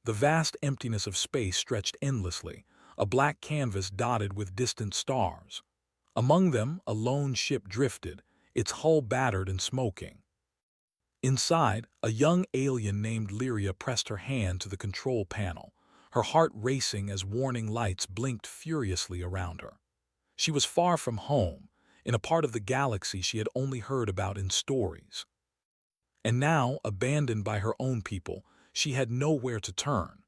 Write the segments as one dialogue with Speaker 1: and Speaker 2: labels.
Speaker 1: The vast emptiness of space stretched endlessly, a black canvas dotted with distant stars. Among them, a lone ship drifted, its hull battered and smoking. Inside, a young alien named Lyria pressed her hand to the control panel, her heart racing as warning lights blinked furiously around her. She was far from home, in a part of the galaxy she had only heard about in stories. And now, abandoned by her own people, she had nowhere to turn.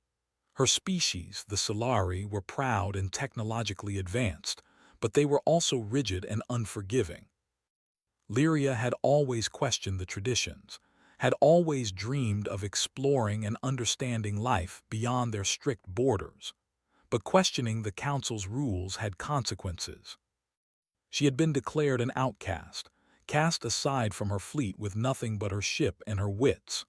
Speaker 1: Her species, the Solari, were proud and technologically advanced, but they were also rigid and unforgiving. Lyria had always questioned the traditions, had always dreamed of exploring and understanding life beyond their strict borders. But questioning the Council's rules had consequences. She had been declared an outcast, cast aside from her fleet with nothing but her ship and her wits.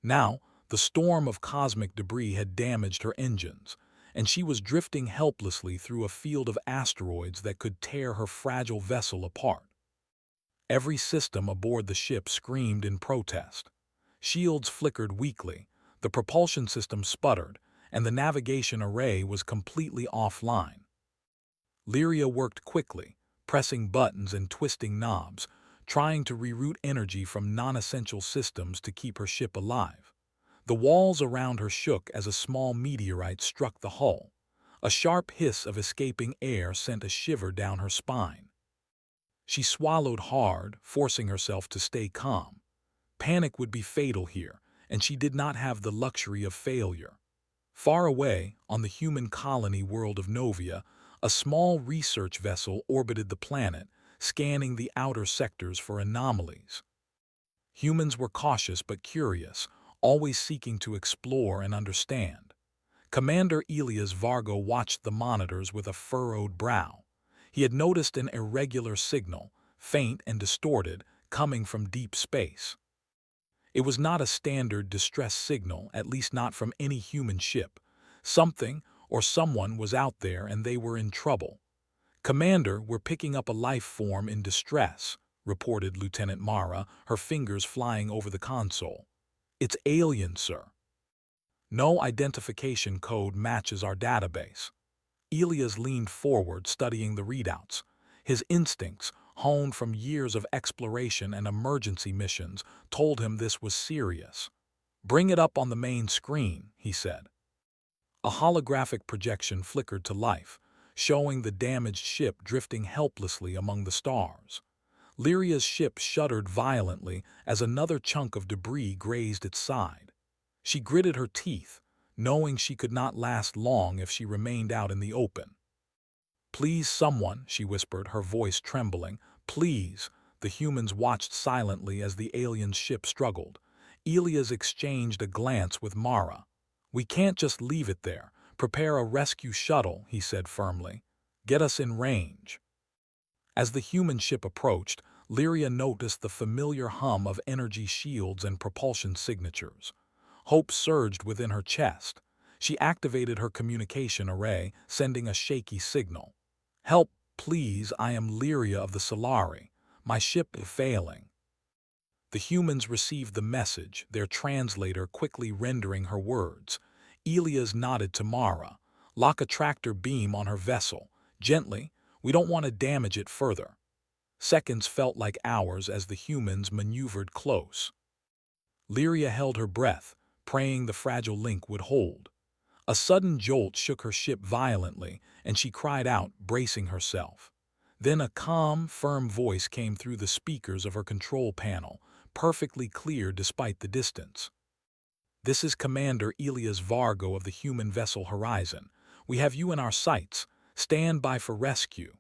Speaker 1: Now, the storm of cosmic debris had damaged her engines, and she was drifting helplessly through a field of asteroids that could tear her fragile vessel apart. Every system aboard the ship screamed in protest. Shields flickered weakly, the propulsion system sputtered, and the navigation array was completely offline. Lyria worked quickly, pressing buttons and twisting knobs, trying to reroute energy from non-essential systems to keep her ship alive. The walls around her shook as a small meteorite struck the hull. A sharp hiss of escaping air sent a shiver down her spine. She swallowed hard, forcing herself to stay calm. Panic would be fatal here, and she did not have the luxury of failure. Far away, on the human colony world of Novia, a small research vessel orbited the planet, scanning the outer sectors for anomalies. Humans were cautious but curious, always seeking to explore and understand. Commander Elias Vargo watched the monitors with a furrowed brow. He had noticed an irregular signal, faint and distorted, coming from deep space. It was not a standard distress signal, at least not from any human ship. Something or someone was out there and they were in trouble. "Commander, we're picking up a life form in distress," reported Lieutenant Mara, her fingers flying over the console. "It's alien, sir. No identification code matches our database." Elias leaned forward, studying the readouts. His instincts, honed from years of exploration and emergency missions, told him this was serious. "Bring it up on the main screen," he said. A holographic projection flickered to life, showing the damaged ship drifting helplessly among the stars. Lyria's ship shuddered violently as another chunk of debris grazed its side. She gritted her teeth, knowing she could not last long if she remained out in the open. "Please, someone," she whispered, her voice trembling. "Please." The humans watched silently as the alien's ship struggled. Elias exchanged a glance with Mara. "We can't just leave it there. Prepare a rescue shuttle," he said firmly. "Get us in range." As the human ship approached, Lyria noticed the familiar hum of energy shields and propulsion signatures. Hope surged within her chest. She activated her communication array, sending a shaky signal. "Help, please, I am Lyria of the Solari. My ship is failing." The humans received the message, their translator quickly rendering her words. Elias nodded to Mara. "Lock a tractor beam on her vessel. Gently, we don't want to damage it further." Seconds felt like hours as the humans maneuvered close. Lyria held her breath, praying the fragile link would hold. A sudden jolt shook her ship violently, and she cried out, bracing herself. Then a calm, firm voice came through the speakers of her control panel, perfectly clear despite the distance. "This is Commander Elias Vargo of the human vessel Horizon. We have you in our sights. Stand by for rescue."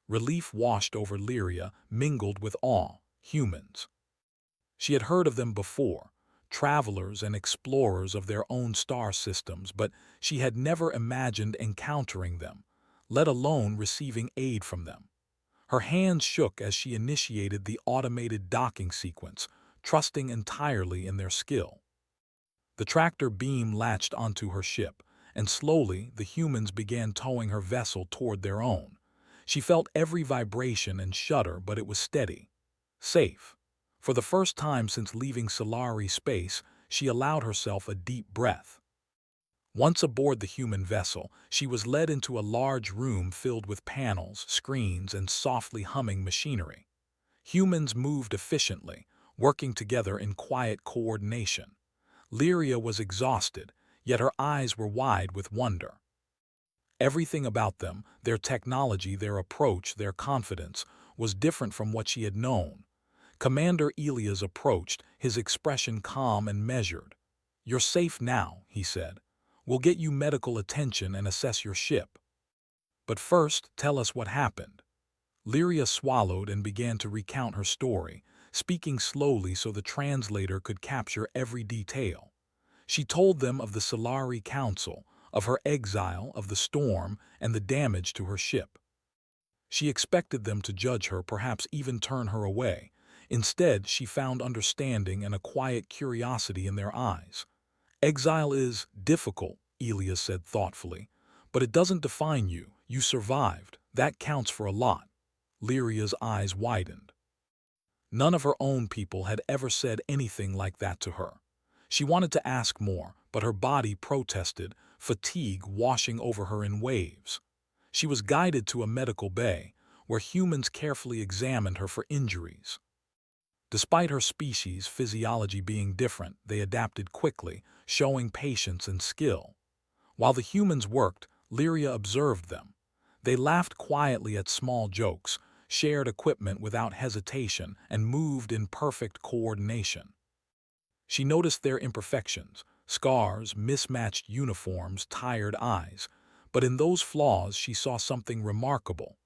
Speaker 1: Relief washed over Lyria, mingled with awe. Humans. She had heard of them before, travelers and explorers of their own star systems, but she had never imagined encountering them, let alone receiving aid from them. Her hands shook as she initiated the automated docking sequence, trusting entirely in their skill. The tractor beam latched onto her ship, and slowly the humans began towing her vessel toward their own. She felt every vibration and shudder, but it was steady. Safe. For the first time since leaving Solari space, she allowed herself a deep breath. Once aboard the human vessel, she was led into a large room filled with panels, screens, and softly humming machinery. Humans moved efficiently, working together in quiet coordination. Lyria was exhausted, yet her eyes were wide with wonder. Everything about them, their technology, their approach, their confidence, was different from what she had known. Commander Elias approached, his expression calm and measured. "You're safe now," he said. "We'll get you medical attention and assess your ship. But first, tell us what happened." Lyria swallowed and began to recount her story, speaking slowly so the translator could capture every detail. She told them of the Solari Council, of her exile, of the storm, and the damage to her ship. She expected them to judge her, perhaps even turn her away. Instead, she found understanding and a quiet curiosity in their eyes. "Exile is difficult," Elias said thoughtfully, "but it doesn't define you. You survived. That counts for a lot." Lyria's eyes widened. None of her own people had ever said anything like that to her. She wanted to ask more, but her body protested, fatigue washing over her in waves. She was guided to a medical bay, where humans carefully examined her for injuries. Despite her species' physiology being different, they adapted quickly, showing patience and skill. While the humans worked, Lyria observed them. They laughed quietly at small jokes, shared equipment without hesitation, and moved in perfect coordination. She noticed their imperfections, scars, mismatched uniforms, tired eyes, but in those flaws she saw something remarkable.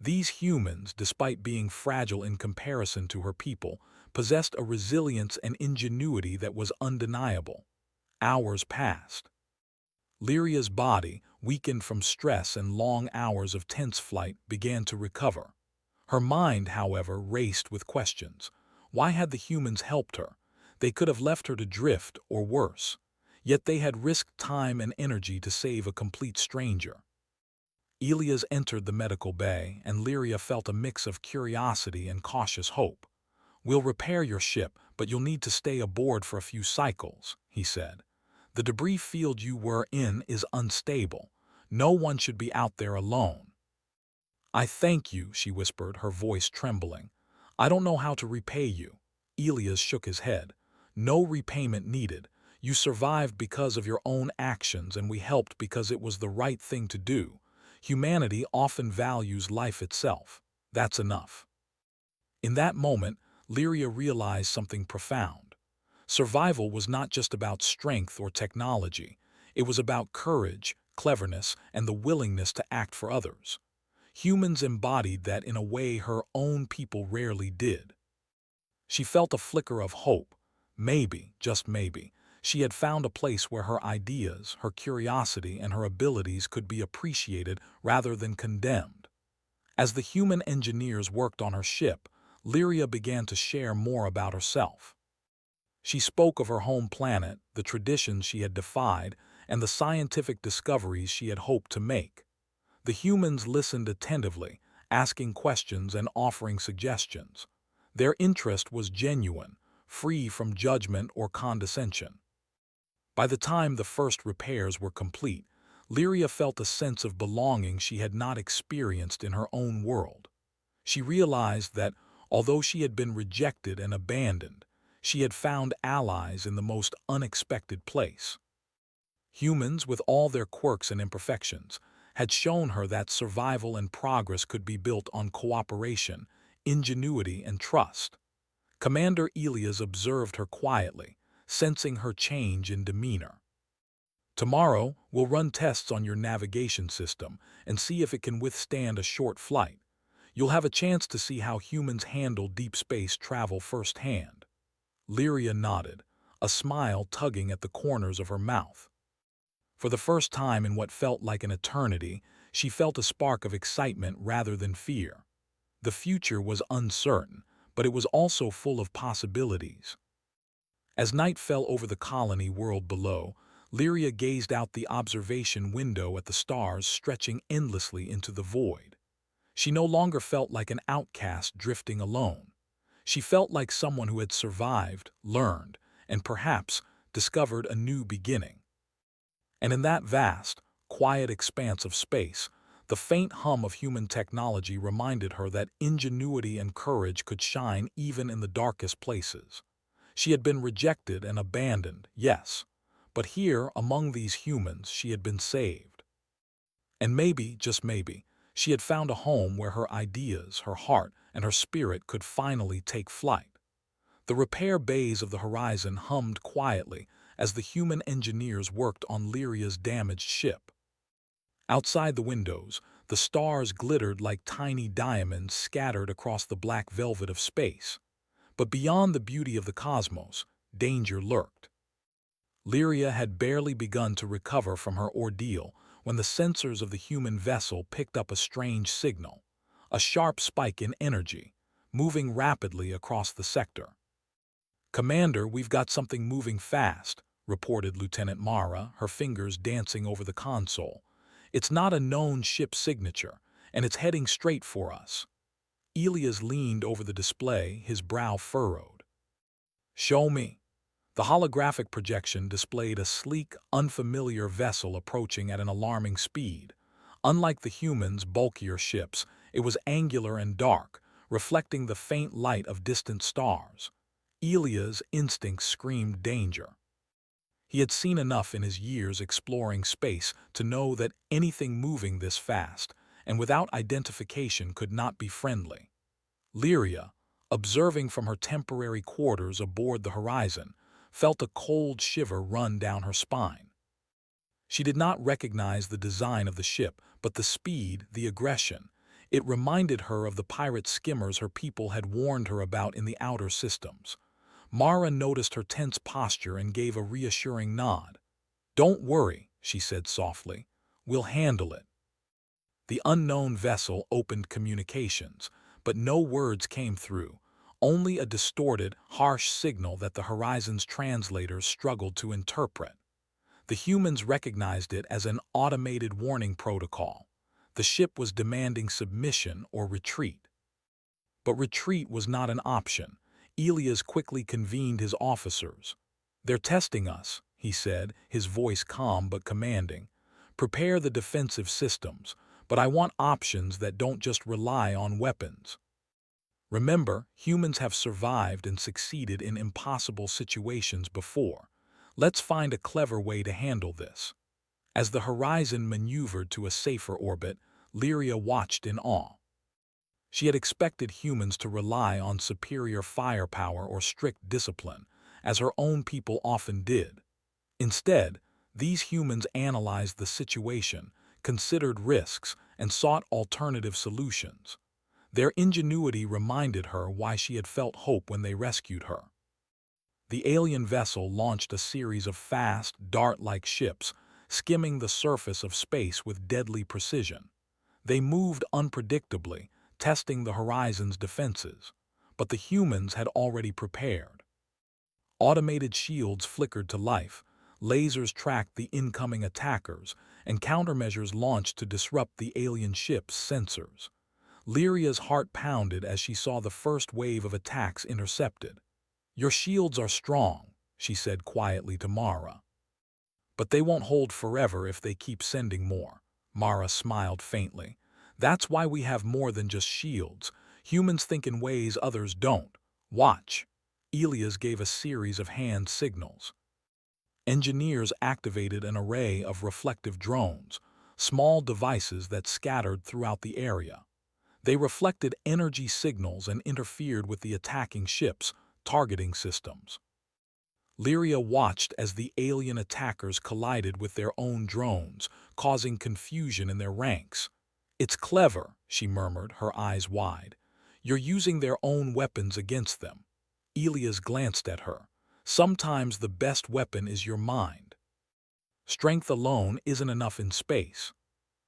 Speaker 1: These humans, despite being fragile in comparison to her people, possessed a resilience and ingenuity that was undeniable. Hours passed. Lyria's body, weakened from stress and long hours of tense flight, began to recover. Her mind, however, raced with questions. Why had the humans helped her? They could have left her to drift, or worse. Yet they had risked time and energy to save a complete stranger. Elias entered the medical bay, and Lyria felt a mix of curiosity and cautious hope. "We'll repair your ship, but you'll need to stay aboard for a few cycles," he said. "The debris field you were in is unstable. No one should be out there alone." "I thank you," she whispered, her voice trembling. "I don't know how to repay you." Elias shook his head. "No repayment needed. You survived because of your own actions, and we helped because it was the right thing to do. Humanity often values life itself. That's enough." In that moment, Lyria realized something profound. Survival was not just about strength or technology. It was about courage, cleverness, and the willingness to act for others. Humans embodied that in a way her own people rarely did. She felt a flicker of hope. Maybe, just maybe, she had found a place where her ideas, her curiosity, and her abilities could be appreciated rather than condemned. As the human engineers worked on her ship, Lyria began to share more about herself. She spoke of her home planet, the traditions she had defied, and the scientific discoveries she had hoped to make. The humans listened attentively, asking questions and offering suggestions. Their interest was genuine, free from judgment or condescension. By the time the first repairs were complete, Lyria felt a sense of belonging she had not experienced in her own world. She realized that, although she had been rejected and abandoned, she had found allies in the most unexpected place. Humans, with all their quirks and imperfections, had shown her that survival and progress could be built on cooperation, ingenuity, and trust. Commander Elias observed her quietly, sensing her change in demeanor. "Tomorrow, we'll run tests on your navigation system and see if it can withstand a short flight. You'll have a chance to see how humans handle deep space travel firsthand." Lyria nodded, a smile tugging at the corners of her mouth. For the first time in what felt like an eternity, she felt a spark of excitement rather than fear. The future was uncertain, but it was also full of possibilities. As night fell over the colony world below, Lyria gazed out the observation window at the stars stretching endlessly into the void. She no longer felt like an outcast drifting alone. She felt like someone who had survived, learned, and perhaps discovered a new beginning. And in that vast, quiet expanse of space, the faint hum of human technology reminded her that ingenuity and courage could shine even in the darkest places. She had been rejected and abandoned, yes, but here, among these humans, she had been saved. And maybe, just maybe, she had found a home where her ideas, her heart, and her spirit could finally take flight. The repair bays of the horizon hummed quietly as the human engineers worked on Lyria's damaged ship. Outside the windows, the stars glittered like tiny diamonds scattered across the black velvet of space. But beyond the beauty of the cosmos, danger lurked. Lyria had barely begun to recover from her ordeal when the sensors of the human vessel picked up a strange signal, a sharp spike in energy, moving rapidly across the sector. "Commander, we've got something moving fast," reported Lieutenant Mara, her fingers dancing over the console. "It's not a known ship signature, and it's heading straight for us." Elias leaned over the display, his brow furrowed. "Show me." The holographic projection displayed a sleek, unfamiliar vessel approaching at an alarming speed. Unlike the humans' bulkier ships, it was angular and dark, reflecting the faint light of distant stars. Elia's instincts screamed danger. He had seen enough in his years exploring space to know that anything moving this fast and without identification could not be friendly. Lyria, observing from her temporary quarters aboard the horizon, felt a cold shiver run down her spine. She did not recognize the design of the ship, but the speed, the aggression. It reminded her of the pirate skimmers her people had warned her about in the outer systems. Mara noticed her tense posture and gave a reassuring nod. "Don't worry," she said softly. "We'll handle it." The unknown vessel opened communications, but no words came through, only a distorted, harsh signal that the horizon's translators struggled to interpret. The humans recognized it as an automated warning protocol. The ship was demanding submission or retreat. But retreat was not an option. Elias quickly convened his officers. "They're testing us," he said, his voice calm but commanding. "Prepare the defensive systems, but I want options that don't just rely on weapons. Remember, humans have survived and succeeded in impossible situations before. Let's find a clever way to handle this." As the horizon maneuvered to a safer orbit, Lyria watched in awe. She had expected humans to rely on superior firepower or strict discipline, as her own people often did. Instead, these humans analyzed the situation, considered risks, and sought alternative solutions. Their ingenuity reminded her why she had felt hope when they rescued her. The alien vessel launched a series of fast, dart-like ships, skimming the surface of space with deadly precision. They moved unpredictably, testing the horizon's defenses, but the humans had already prepared. Automated shields flickered to life, lasers tracked the incoming attackers, and countermeasures launched to disrupt the alien ship's sensors. Lyria's heart pounded as she saw the first wave of attacks intercepted. "Your shields are strong," she said quietly to Mara. "But they won't hold forever if they keep sending more." Mara smiled faintly. "That's why we have more than just shields. Humans think in ways others don't. Watch." Elias gave a series of hand signals. Engineers activated an array of reflective drones, small devices that scattered throughout the area. They reflected energy signals and interfered with the attacking ships' targeting systems. Lyria watched as the alien attackers collided with their own drones, causing confusion in their ranks. "It's clever," she murmured, her eyes wide. "You're using their own weapons against them." Elias glanced at her. "Sometimes the best weapon is your mind. Strength alone isn't enough in space."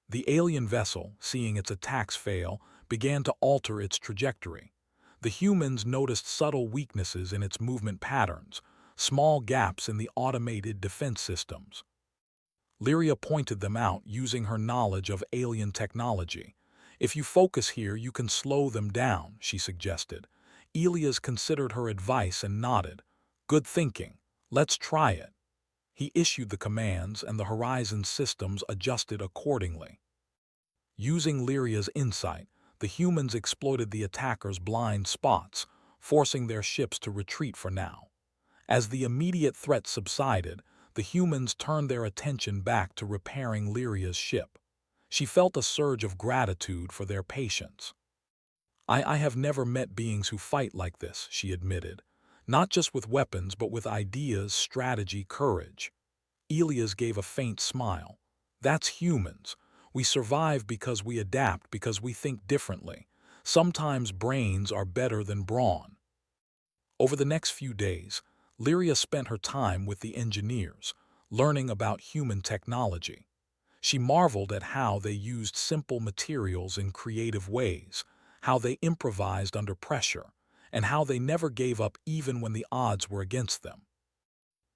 Speaker 1: The alien vessel, seeing its attacks fail, began to alter its trajectory. The humans noticed subtle weaknesses in its movement patterns, small gaps in the automated defense systems. Lyria pointed them out using her knowledge of alien technology. "If you focus here, you can slow them down," she suggested. Elias considered her advice and nodded. "Good thinking. Let's try it." He issued the commands, and the Horizon systems adjusted accordingly. Using Lyria's insight, the humans exploited the attackers' blind spots, forcing their ships to retreat for now. As the immediate threat subsided, the humans turned their attention back to repairing Lyria's ship. She felt a surge of gratitude for their patience. I have never met beings who fight like this, she admitted. Not just with weapons, but with ideas, strategy, courage. Elias gave a faint smile. That's humans. We survive because we adapt, because we think differently. Sometimes brains are better than brawn. Over the next few days, Lyria spent her time with the engineers, learning about human technology. She marveled at how they used simple materials in creative ways, how they improvised under pressure, and how they never gave up even when the odds were against them.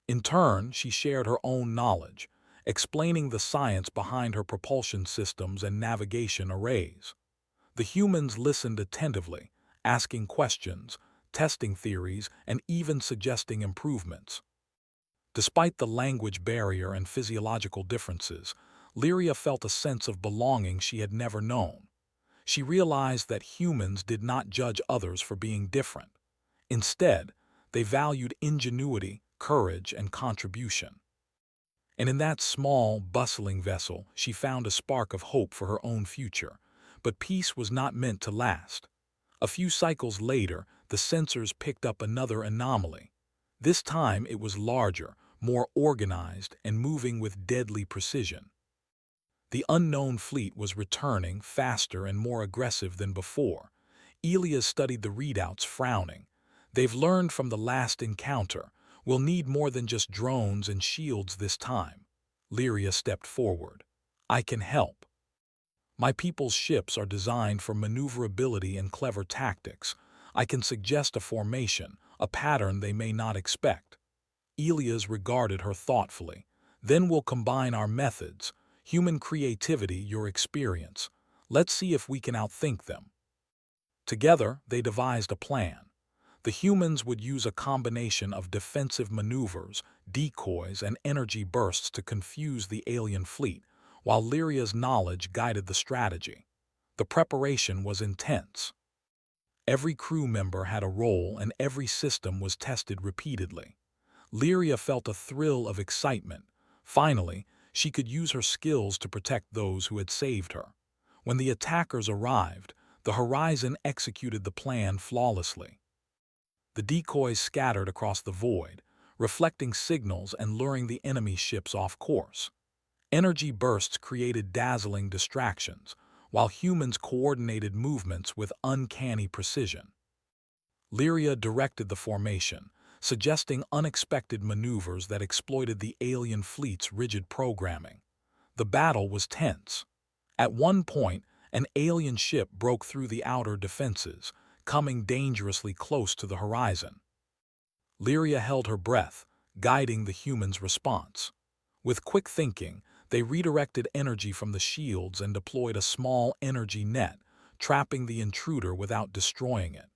Speaker 1: In turn, she shared her own knowledge, explaining the science behind her propulsion systems and navigation arrays. The humans listened attentively, asking questions, testing theories, and even suggesting improvements. Despite the language barrier and physiological differences, Lyria felt a sense of belonging she had never known. She realized that humans did not judge others for being different. Instead, they valued ingenuity, courage, and contribution. And in that small, bustling vessel, she found a spark of hope for her own future. But peace was not meant to last. A few cycles later, the sensors picked up another anomaly. This time it was larger, more organized, and moving with deadly precision. The unknown fleet was returning, faster and more aggressive than before. Elias studied the readouts, frowning. They've learned from the last encounter. We'll need more than just drones and shields this time. Lyria stepped forward. I can help. My people's ships are designed for maneuverability and clever tactics. I can suggest a formation, a pattern they may not expect. Elias regarded her thoughtfully. Then we'll combine our methods, human creativity, your experience. Let's see if we can outthink them. Together, they devised a plan. The humans would use a combination of defensive maneuvers, decoys, and energy bursts to confuse the alien fleet, while Lyria's knowledge guided the strategy. The preparation was intense. Every crew member had a role, and every system was tested repeatedly. Lyria felt a thrill of excitement. Finally, she could use her skills to protect those who had saved her. When the attackers arrived, the Horizon executed the plan flawlessly. The decoys scattered across the void, reflecting signals and luring the enemy ships off course. Energy bursts created dazzling distractions, while humans coordinated movements with uncanny precision. Lyria directed the formation, suggesting unexpected maneuvers that exploited the alien fleet's rigid programming. The battle was tense. At one point, an alien ship broke through the outer defenses, coming dangerously close to the Horizon. Lyria held her breath, guiding the humans' response. With quick thinking, they redirected energy from the shields and deployed a small energy net, trapping the intruder without destroying it.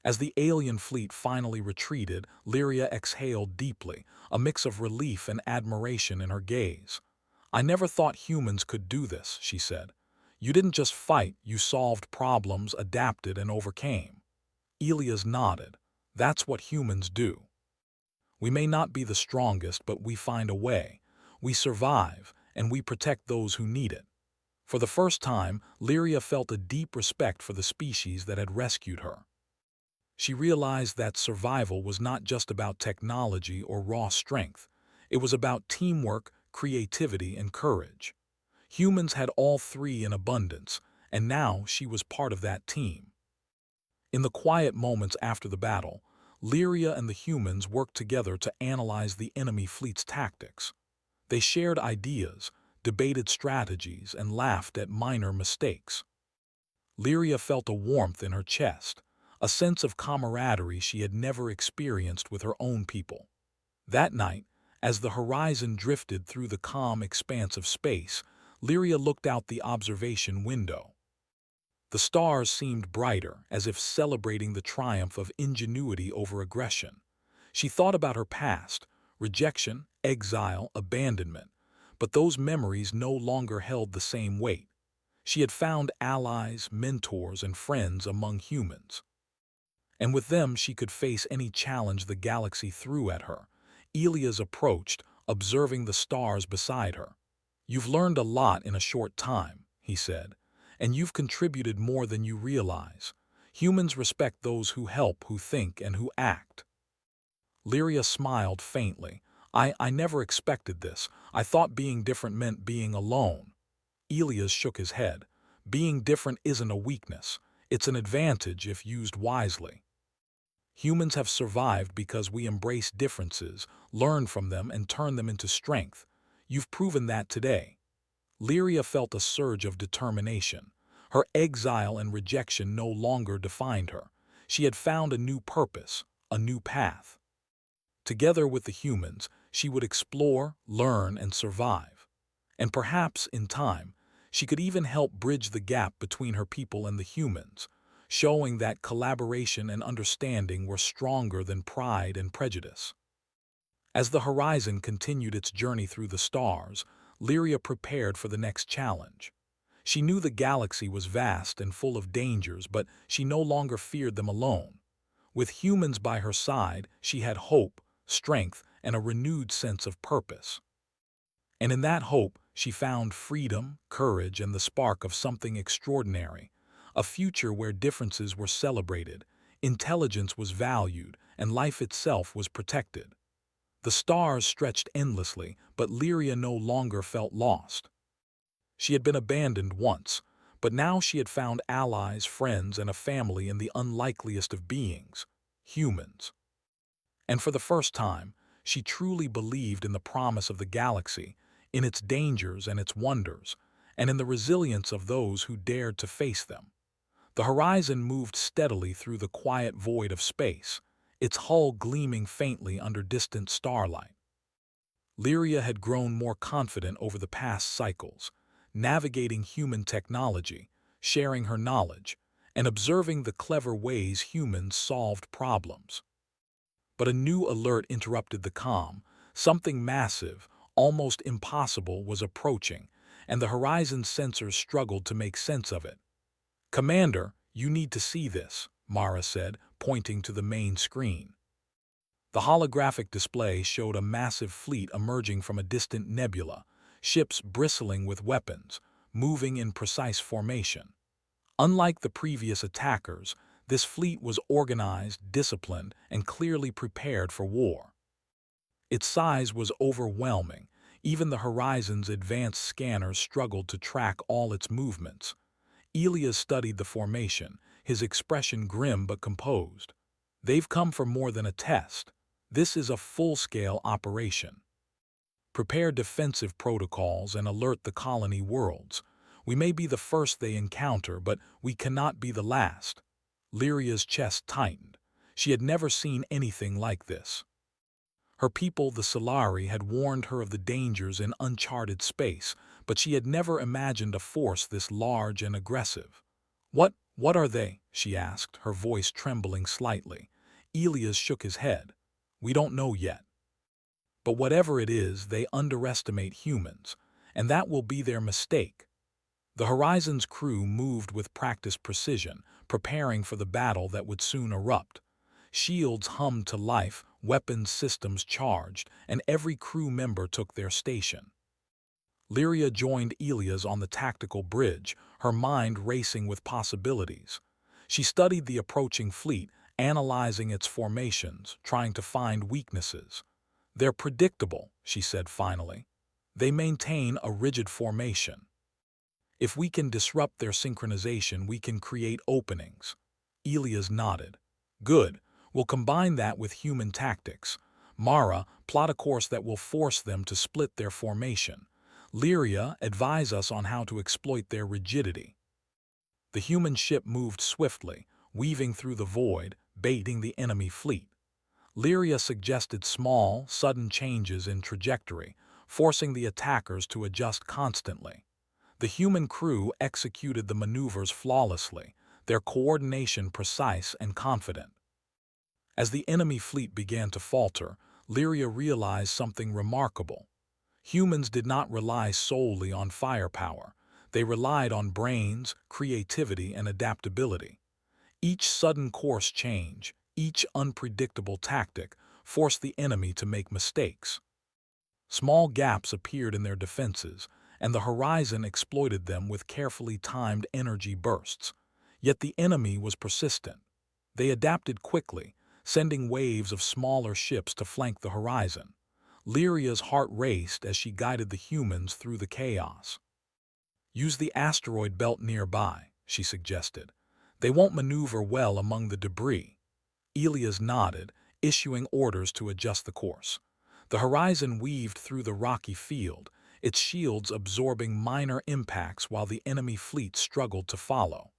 Speaker 1: As the alien fleet finally retreated, Lyria exhaled deeply, a mix of relief and admiration in her gaze. I never thought humans could do this, she said. You didn't just fight, you solved problems, adapted, and overcame. Elias nodded. That's what humans do. We may not be the strongest, but we find a way. We survive, and we protect those who need it. For the first time, Lyria felt a deep respect for the species that had rescued her. She realized that survival was not just about technology or raw strength. It was about teamwork, creativity, and courage. Humans had all three in abundance, and now she was part of that team. In the quiet moments after the battle, Lyria and the humans worked together to analyze the enemy fleet's tactics. They shared ideas, debated strategies, and laughed at minor mistakes. Lyria felt a warmth in her chest, a sense of camaraderie she had never experienced with her own people. That night, as the Horizon drifted through the calm expanse of space, Lyria looked out the observation window. The stars seemed brighter, as if celebrating the triumph of ingenuity over aggression. She thought about her past, rejection, exile, abandonment. But those memories no longer held the same weight. She had found allies, mentors, and friends among humans. And with them she could face any challenge the galaxy threw at her. Elias approached, observing the stars beside her. "You've learned a lot in a short time," he said, "and you've contributed more than you realize. Humans respect those who help, who think, and who act." Lyria smiled faintly. I never expected this. I thought being different meant being alone." Elias shook his head. "Being different isn't a weakness. It's an advantage if used wisely. Humans have survived because we embrace differences, learn from them, and turn them into strength. You've proven that today." Lyria felt a surge of determination. Her exile and rejection no longer defined her. She had found a new purpose, a new path. Together with the humans, she would explore, learn, and survive. And perhaps, in time, she could even help bridge the gap between her people and the humans, showing that collaboration and understanding were stronger than pride and prejudice. As the horizon continued its journey through the stars, Lyria prepared for the next challenge. She knew the galaxy was vast and full of dangers, but she no longer feared them alone. With humans by her side, she had hope, strength, and a renewed sense of purpose. And in that hope, she found freedom, courage, and the spark of something extraordinary, a future where differences were celebrated, intelligence was valued, and life itself was protected. The stars stretched endlessly, but Lyria no longer felt lost. She had been abandoned once, but now she had found allies, friends, and a family in the unlikeliest of beings, humans. And for the first time, she truly believed in the promise of the galaxy, in its dangers and its wonders, and in the resilience of those who dared to face them. The horizon moved steadily through the quiet void of space, its hull gleaming faintly under distant starlight. Lyria had grown more confident over the past cycles, navigating human technology, sharing her knowledge, and observing the clever ways humans solved problems. But a new alert interrupted the calm. Something massive, almost impossible, was approaching, and the horizon's sensors struggled to make sense of it. "Commander, you need to see this," Mara said, pointing to the main screen. The holographic display showed a massive fleet emerging from a distant nebula, ships bristling with weapons, moving in precise formation. Unlike the previous attackers, this fleet was organized, disciplined, and clearly prepared for war. Its size was overwhelming. Even the horizon's advanced scanners struggled to track all its movements. Elias studied the formation, his expression grim but composed. "They've come for more than a test. This is a full-scale operation. Prepare defensive protocols and alert the colony worlds. We may be the first they encounter, but we cannot be the last." Lyria's chest tightened. She had never seen anything like this. Her people, the Solari, had warned her of the dangers in uncharted space, but she had never imagined a force this large and aggressive. What are they?" she asked, her voice trembling slightly. Elias shook his head. "We don't know yet. But whatever it is, they underestimate humans, and that will be their mistake." The Horizon's crew moved with practiced precision, preparing for the battle that would soon erupt. Shields hummed to life, weapons systems charged, and every crew member took their station. Lyria joined Elias on the tactical bridge, her mind racing with possibilities. She studied the approaching fleet, analyzing its formations, trying to find weaknesses. "They're predictable," she said finally. "They maintain a rigid formation. If we can disrupt their synchronization, we can create openings." Elias nodded. "Good. We'll combine that with human tactics. Mara, plot a course that will force them to split their formation. Lyria, advise us on how to exploit their rigidity." The human ship moved swiftly, weaving through the void, baiting the enemy fleet. Lyria suggested small, sudden changes in trajectory, forcing the attackers to adjust constantly. The human crew executed the maneuvers flawlessly, their coordination precise and confident. As the enemy fleet began to falter, Lyria realized something remarkable. Humans did not rely solely on firepower. They relied on brains, creativity, and adaptability. Each sudden course change, each unpredictable tactic, forced the enemy to make mistakes. Small gaps appeared in their defenses, and the horizon exploited them with carefully timed energy bursts. Yet the enemy was persistent. They adapted quickly, sending waves of smaller ships to flank the horizon. Lyria's heart raced as she guided the humans through the chaos. "Use the asteroid belt nearby," she suggested. "They won't maneuver well among the debris." Elias nodded, issuing orders to adjust the course. The horizon weaved through the rocky field, its shields absorbing minor impacts while the enemy fleet struggled to follow.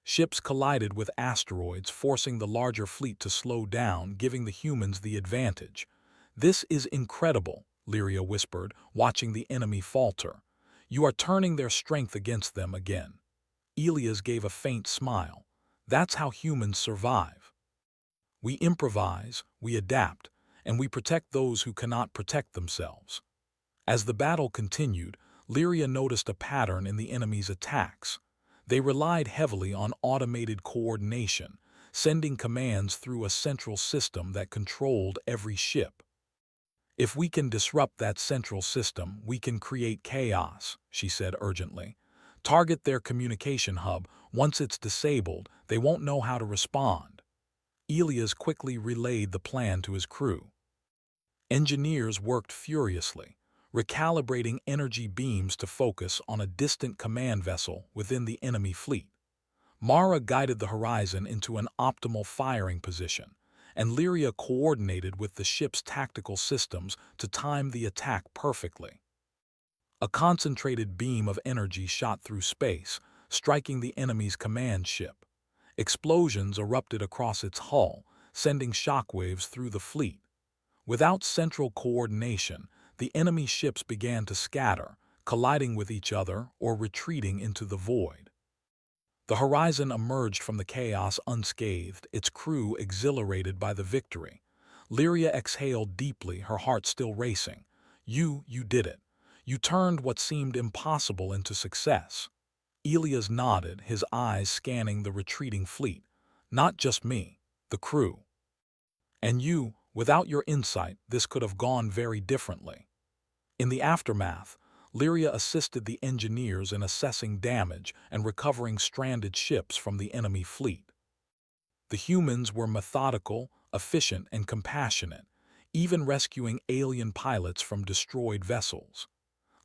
Speaker 1: Ships collided with asteroids, forcing the larger fleet to slow down, giving the humans the advantage. "This is incredible," Lyria whispered, watching the enemy falter. "You are turning their strength against them again." Elias gave a faint smile. "That's how humans survive. We improvise, we adapt, and we protect those who cannot protect themselves." As the battle continued, Lyria noticed a pattern in the enemy's attacks. They relied heavily on automated coordination, sending commands through a central system that controlled every ship. "If we can disrupt that central system, we can create chaos," she said urgently. "Target their communication hub. Once it's disabled, they won't know how to respond." Elias quickly relayed the plan to his crew. Engineers worked furiously, recalibrating energy beams to focus on a distant command vessel within the enemy fleet. Mara guided the horizon into an optimal firing position, and Lyria coordinated with the ship's tactical systems to time the attack perfectly. A concentrated beam of energy shot through space, striking the enemy's command ship. Explosions erupted across its hull, sending shockwaves through the fleet. Without central coordination, the enemy ships began to scatter, colliding with each other or retreating into the void. The horizon emerged from the chaos unscathed, its crew exhilarated by the victory. Lyria exhaled deeply, her heart still racing. You did it. You turned what seemed impossible into success." Elias nodded, his eyes scanning the retreating fleet. "Not just me, the crew. And you, without your insight, this could have gone very differently." In the aftermath, Lyria assisted the engineers in assessing damage and recovering stranded ships from the enemy fleet. The humans were methodical, efficient, and compassionate, even rescuing alien pilots from destroyed vessels.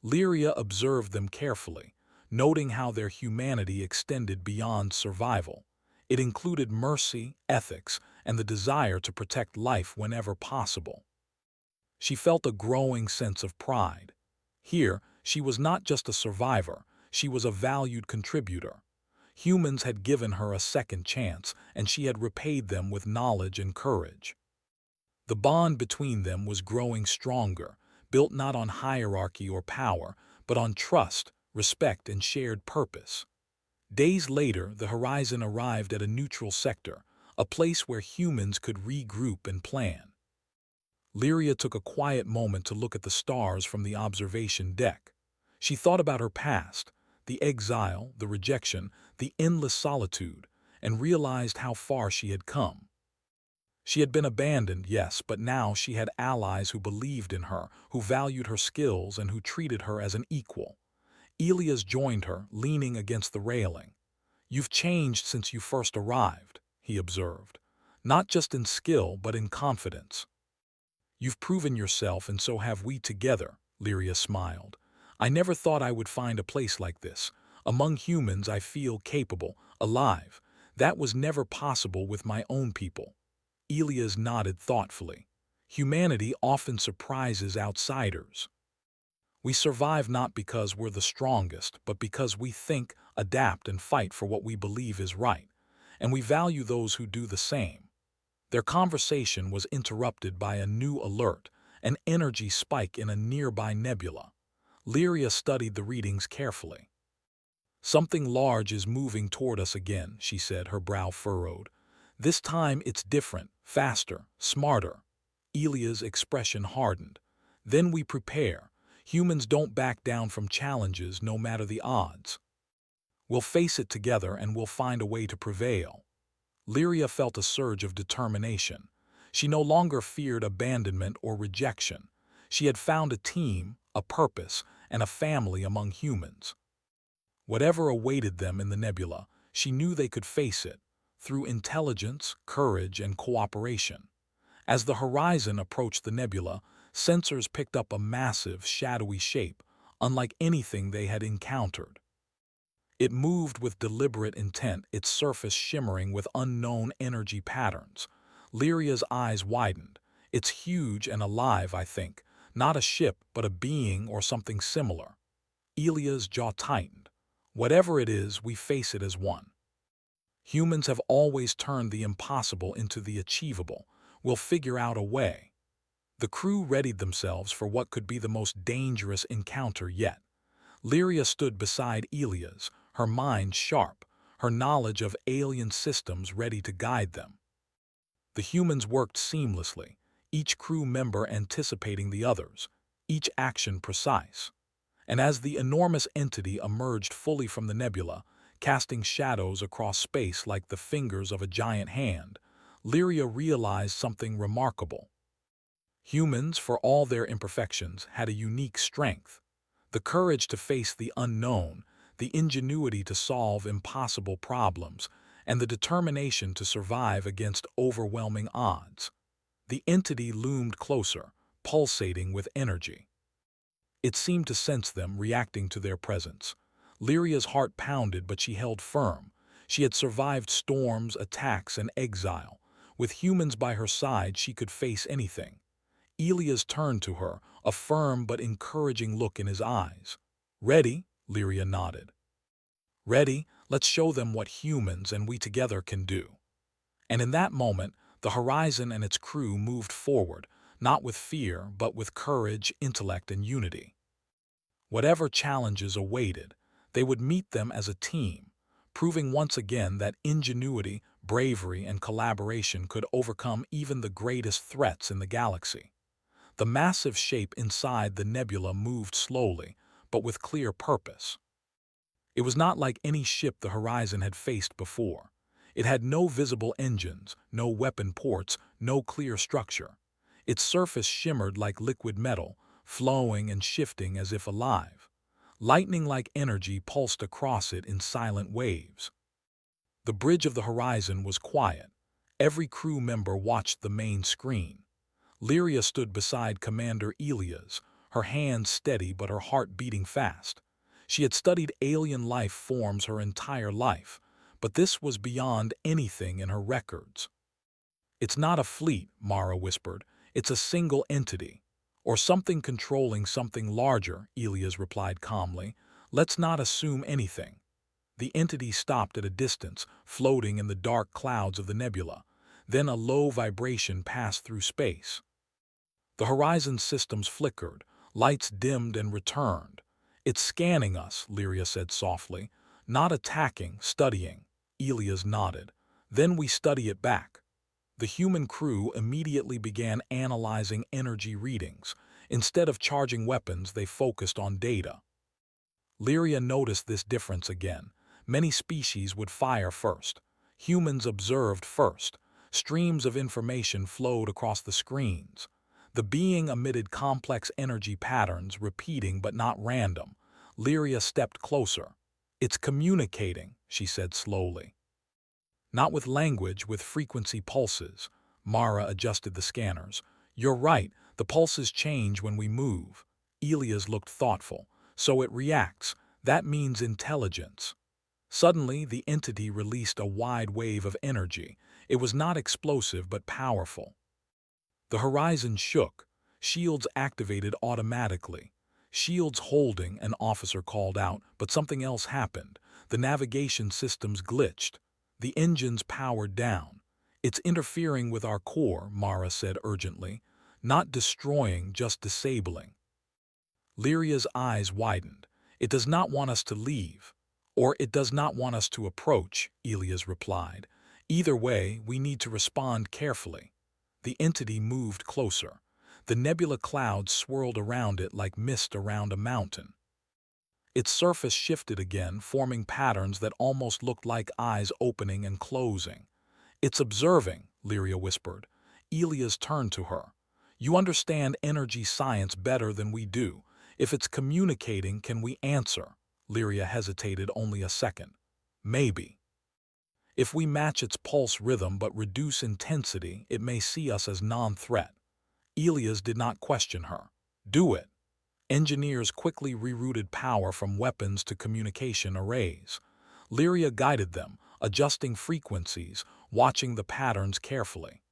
Speaker 1: Lyria observed them carefully, noting how their humanity extended beyond survival. It included mercy, ethics, and the desire to protect life whenever possible. She felt a growing sense of pride. Here, she was not just a survivor, she was a valued contributor. Humans had given her a second chance, and she had repaid them with knowledge and courage. The bond between them was growing stronger, built not on hierarchy or power, but on trust, respect, and shared purpose. Days later, the horizon arrived at a neutral sector, a place where humans could regroup and plan. Lyria took a quiet moment to look at the stars from the observation deck. She thought about her past, the exile, the rejection, the endless solitude, and realized how far she had come. She had been abandoned, yes, but now she had allies who believed in her, who valued her skills, and who treated her as an equal. Elias joined her, leaning against the railing. "You've changed since you first arrived," he observed. "Not just in skill, but in confidence." "You've proven yourself, and so have we together," Lyria smiled. "I never thought I would find a place like this. Among humans I feel capable, alive. That was never possible with my own people." Elias nodded thoughtfully. "Humanity often surprises outsiders. We survive not because we're the strongest, but because we think, adapt, and fight for what we believe is right. And we value those who do the same." Their conversation was interrupted by a new alert, an energy spike in a nearby nebula. Lyria studied the readings carefully. "Something large is moving toward us again," she said, her brow furrowed. "This time it's different, faster, smarter." Elia's expression hardened. Then we prepare. Humans don't back down from challenges no matter the odds. We'll face it together and we'll find a way to prevail. Lyria felt a surge of determination. She no longer feared abandonment or rejection. She had found a team, a purpose, and a family among humans. Whatever awaited them in the nebula, she knew they could face it, through intelligence, courage, and cooperation. As the horizon approached the nebula, sensors picked up a massive, shadowy shape, unlike anything they had encountered. It moved with deliberate intent, its surface shimmering with unknown energy patterns. Lyria's eyes widened. It's huge and alive, I think. Not a ship, but a being or something similar. Elia's jaw tightened. Whatever it is, we face it as one. Humans have always turned the impossible into the achievable. We'll figure out a way. The crew readied themselves for what could be the most dangerous encounter yet. Lyria stood beside Elia's, her mind sharp, her knowledge of alien systems ready to guide them. The humans worked seamlessly, each crew member anticipating the others, each action precise. And as the enormous entity emerged fully from the nebula, casting shadows across space like the fingers of a giant hand, Lyria realized something remarkable. Humans, for all their imperfections, had a unique strength. The courage to face the unknown, the ingenuity to solve impossible problems, and the determination to survive against overwhelming odds. The entity loomed closer, pulsating with energy. It seemed to sense them, reacting to their presence. Lyria's heart pounded, but she held firm. She had survived storms, attacks, and exile. With humans by her side, she could face anything. Elias turned to her, a firm but encouraging look in his eyes. "Ready?" Lyria nodded. "Ready? Let's show them what humans and we together can do." And in that moment, the horizon and its crew moved forward, not with fear, but with courage, intellect, and unity. Whatever challenges awaited, they would meet them as a team, proving once again that ingenuity, bravery, and collaboration could overcome even the greatest threats in the galaxy. The massive shape inside the nebula moved slowly, but with clear purpose. It was not like any ship the horizon had faced before. It had no visible engines, no weapon ports, no clear structure. Its surface shimmered like liquid metal, flowing and shifting as if alive. Lightning-like energy pulsed across it in silent waves. The bridge of the horizon was quiet. Every crew member watched the main screen. Lyria stood beside Commander Elias, her hands steady but her heart beating fast. She had studied alien life forms her entire life, but this was beyond anything in her records. "It's not a fleet," Mara whispered. "It's a single entity. Or something controlling something larger," Elias replied calmly. "Let's not assume anything." The entity stopped at a distance, floating in the dark clouds of the nebula. Then a low vibration passed through space. The horizon systems flickered, lights dimmed and returned. "It's scanning us," Lyria said softly. "Not attacking, studying." Elias nodded. "Then we study it back." The human crew immediately began analyzing energy readings. Instead of charging weapons, they focused on data. Lyria noticed this difference again. Many species would fire first. Humans observed first. Streams of information flowed across the screens. The being emitted complex energy patterns, repeating but not random. Lyria stepped closer. "It's communicating," she said slowly. "Not with language, with frequency pulses." Mara adjusted the scanners. "You're right, the pulses change when we move." Elias looked thoughtful. "So it reacts. That means intelligence." Suddenly, the entity released a wide wave of energy. It was not explosive but powerful. The horizon shook. Shields activated automatically. "Shields holding," an officer called out, but something else happened. The navigation systems glitched. The engines powered down. "It's interfering with our core," Mara said urgently. "Not destroying, just disabling." Lyria's eyes widened. "It does not want us to leave." "Or it does not want us to approach," Elias replied. "Either way, we need to respond carefully." The entity moved closer. The nebula clouds swirled around it like mist around a mountain. Its surface shifted again, forming patterns that almost looked like eyes opening and closing. "It's observing," Lyria whispered. Elias turned to her. "You understand energy science better than we do. If it's communicating, can we answer?" Lyria hesitated only a second. "Maybe. If we match its pulse rhythm but reduce intensity, it may see us as non-threat." Elias did not question her. "Do it." Engineers quickly rerouted power from weapons to communication arrays. Lyria guided them, adjusting frequencies, watching the patterns carefully.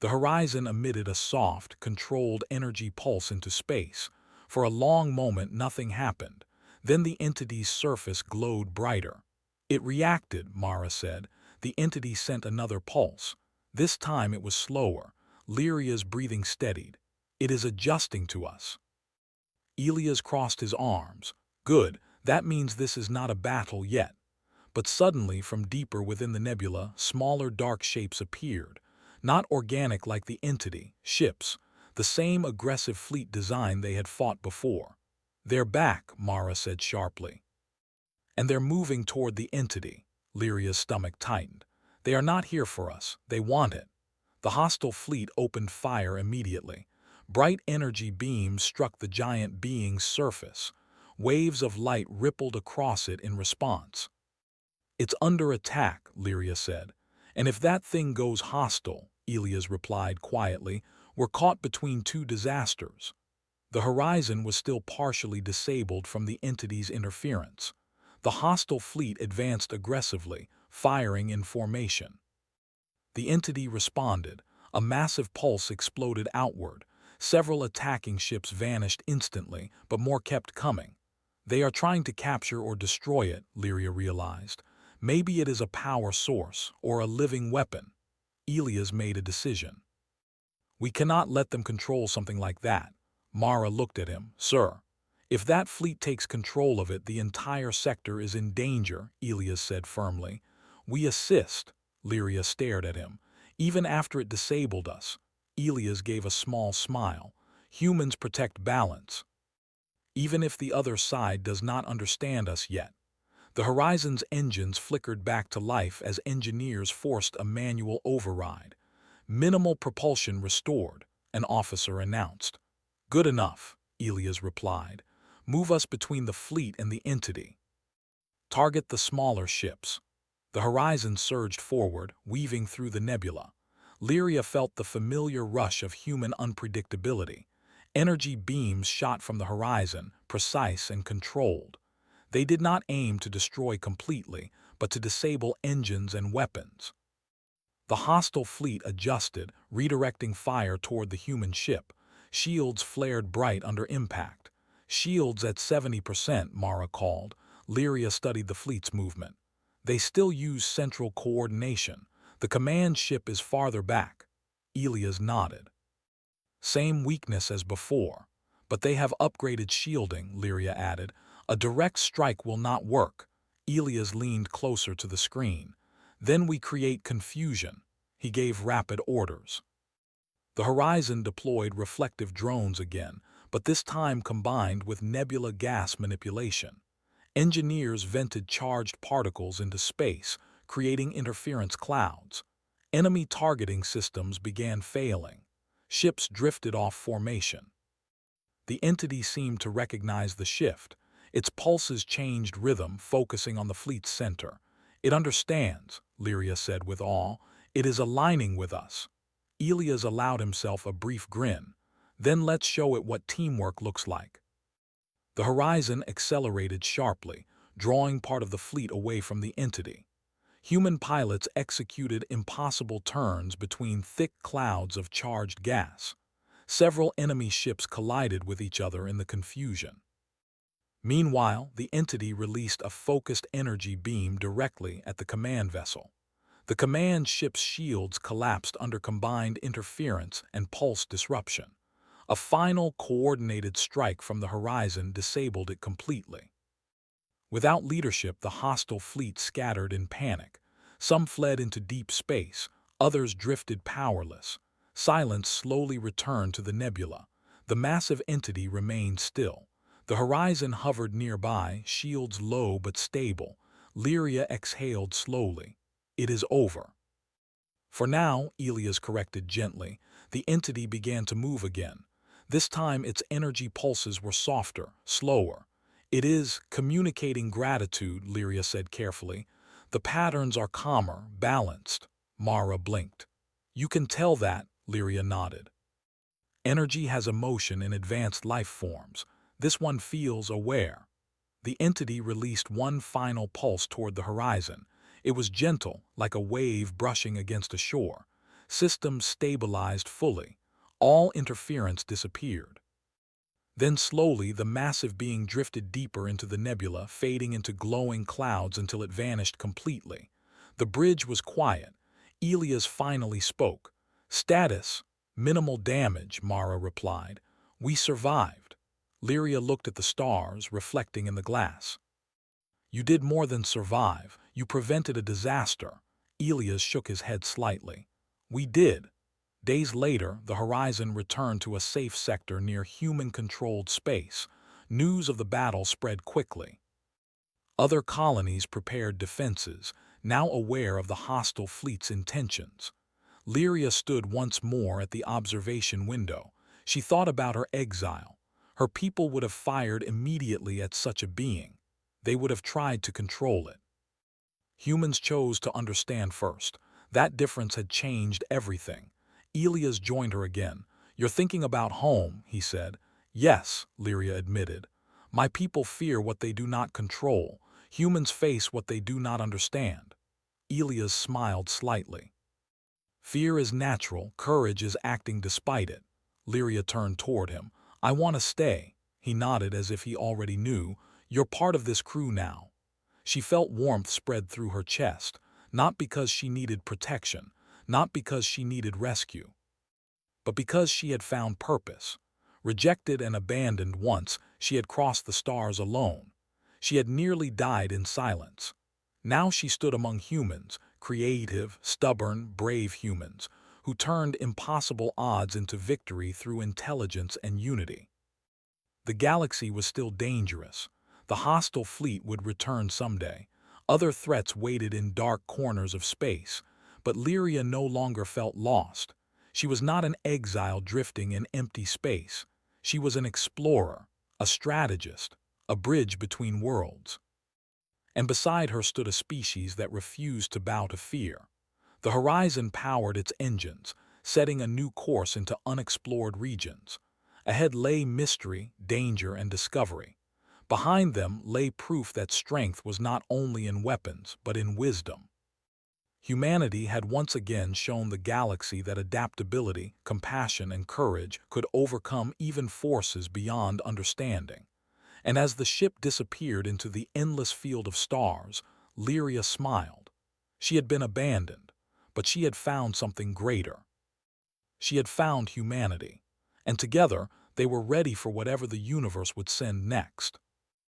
Speaker 1: The horizon emitted a soft, controlled energy pulse into space. For a long moment nothing happened. Then the entity's surface glowed brighter. "It reacted," Mara said. The entity sent another pulse. This time it was slower. Lyria's breathing steadied. "It is adjusting to us." Elias crossed his arms. "Good, that means this is not a battle yet." But suddenly, from deeper within the nebula, smaller dark shapes appeared. Not organic like the entity, ships, the same aggressive fleet design they had fought before. "They're back," Mara said sharply. "And they're moving toward the entity." Lyria's stomach tightened. "They are not here for us, they want it." The hostile fleet opened fire immediately. Bright energy beams struck the giant being's surface. Waves of light rippled across it in response. "It's under attack," Lyria said. "And if that thing goes hostile," Elias replied quietly, "we're caught between two disasters." The horizon was still partially disabled from the entity's interference. The hostile fleet advanced aggressively, firing in formation. The entity responded. A massive pulse exploded outward. Several attacking ships vanished instantly, but more kept coming. "They are trying to capture or destroy it," Lyria realized. "Maybe it is a power source, or a living weapon." Elias made a decision. "We cannot let them control something like that." Mara looked at him. "Sir, if that fleet takes control of it, the entire sector is in danger," Elias said firmly. "We assist." Lyria stared at him. "Even after it disabled us." Elias gave a small smile. "Humans protect balance. Even if the other side does not understand us yet." The horizon's engines flickered back to life as engineers forced a manual override. "Minimal propulsion restored," an officer announced. "Good enough," Elias replied. "Move us between the fleet and the entity. Target the smaller ships." The horizon surged forward, weaving through the nebula. Lyria felt the familiar rush of human unpredictability. Energy beams shot from the horizon, precise and controlled. They did not aim to destroy completely, but to disable engines and weapons. The hostile fleet adjusted, redirecting fire toward the human ship. Shields flared bright under impact. "Shields at 70%, Mara called. Lyria studied the fleet's movement. "They still use central coordination. The command ship is farther back." Elias nodded. "Same weakness as before. But they have upgraded shielding," Lyria added. "A direct strike will not work." Elias leaned closer to the screen. "Then we create confusion." He gave rapid orders. The horizon deployed reflective drones again, but this time combined with nebula gas manipulation. Engineers vented charged particles into space, creating interference clouds. Enemy targeting systems began failing. Ships drifted off formation. The entity seemed to recognize the shift. Its pulses changed rhythm, focusing on the fleet's center. "It understands," Lyria said with awe. "It is aligning with us." Elias allowed himself a brief grin. "Then let's show it what teamwork looks like." The horizon accelerated sharply, drawing part of the fleet away from the entity. Human pilots executed impossible turns between thick clouds of charged gas. Several enemy ships collided with each other in the confusion. Meanwhile, the entity released a focused energy beam directly at the command vessel. The command ship's shields collapsed under combined interference and pulse disruption. A final coordinated strike from the horizon disabled it completely. Without leadership, the hostile fleet scattered in panic. Some fled into deep space, others drifted powerless. Silence slowly returned to the nebula. The massive entity remained still. The horizon hovered nearby, shields low but stable. Lyria exhaled slowly. It is over. For now, Elias corrected gently. The entity began to move again. This time its energy pulses were softer, slower. It is communicating gratitude, Lyria said carefully. The patterns are calmer, balanced. Mara blinked. You can tell that, Lyria nodded. Energy has emotion in advanced life forms. This one feels aware. The entity released one final pulse toward the horizon. It was gentle, like a wave brushing against a shore. Systems stabilized fully. All interference disappeared. Then slowly the massive being drifted deeper into the nebula, fading into glowing clouds until it vanished completely. The bridge was quiet. Elias finally spoke. Status: minimal damage, Mara replied. We survived. Lyria looked at the stars, reflecting in the glass. You did more than survive. You prevented a disaster. Elias shook his head slightly. We did. Days later, the horizon returned to a safe sector near human-controlled space. News of the battle spread quickly. Other colonies prepared defenses, now aware of the hostile fleet's intentions. Lyria stood once more at the observation window. She thought about her exile. Her people would have fired immediately at such a being. They would have tried to control it. Humans chose to understand first. That difference had changed everything. Elias joined her again. You're thinking about home, he said. Yes, Lyria admitted. My people fear what they do not control. Humans face what they do not understand. Elias smiled slightly. Fear is natural, courage is acting despite it. Lyria turned toward him. I want to stay. He nodded as if he already knew. You're part of this crew now. She felt warmth spread through her chest, not because she needed protection, not because she needed rescue, but because she had found purpose. Rejected and abandoned once, she had crossed the stars alone. She had nearly died in silence. Now she stood among humans, creative, stubborn, brave humans, who turned impossible odds into victory through intelligence and unity. The galaxy was still dangerous. The hostile fleet would return someday. Other threats waited in dark corners of space, but Lyria no longer felt lost. She was not an exile drifting in empty space. She was an explorer, a strategist, a bridge between worlds. And beside her stood a species that refused to bow to fear. The horizon powered its engines, setting a new course into unexplored regions. Ahead lay mystery, danger, and discovery. Behind them lay proof that strength was not only in weapons, but in wisdom. Humanity had once again shown the galaxy that adaptability, compassion, and courage could overcome even forces beyond understanding. And as the ship disappeared into the endless field of stars, Lyria smiled. She had been abandoned, but she had found something greater. She had found humanity, and together they were ready for whatever the universe would send next.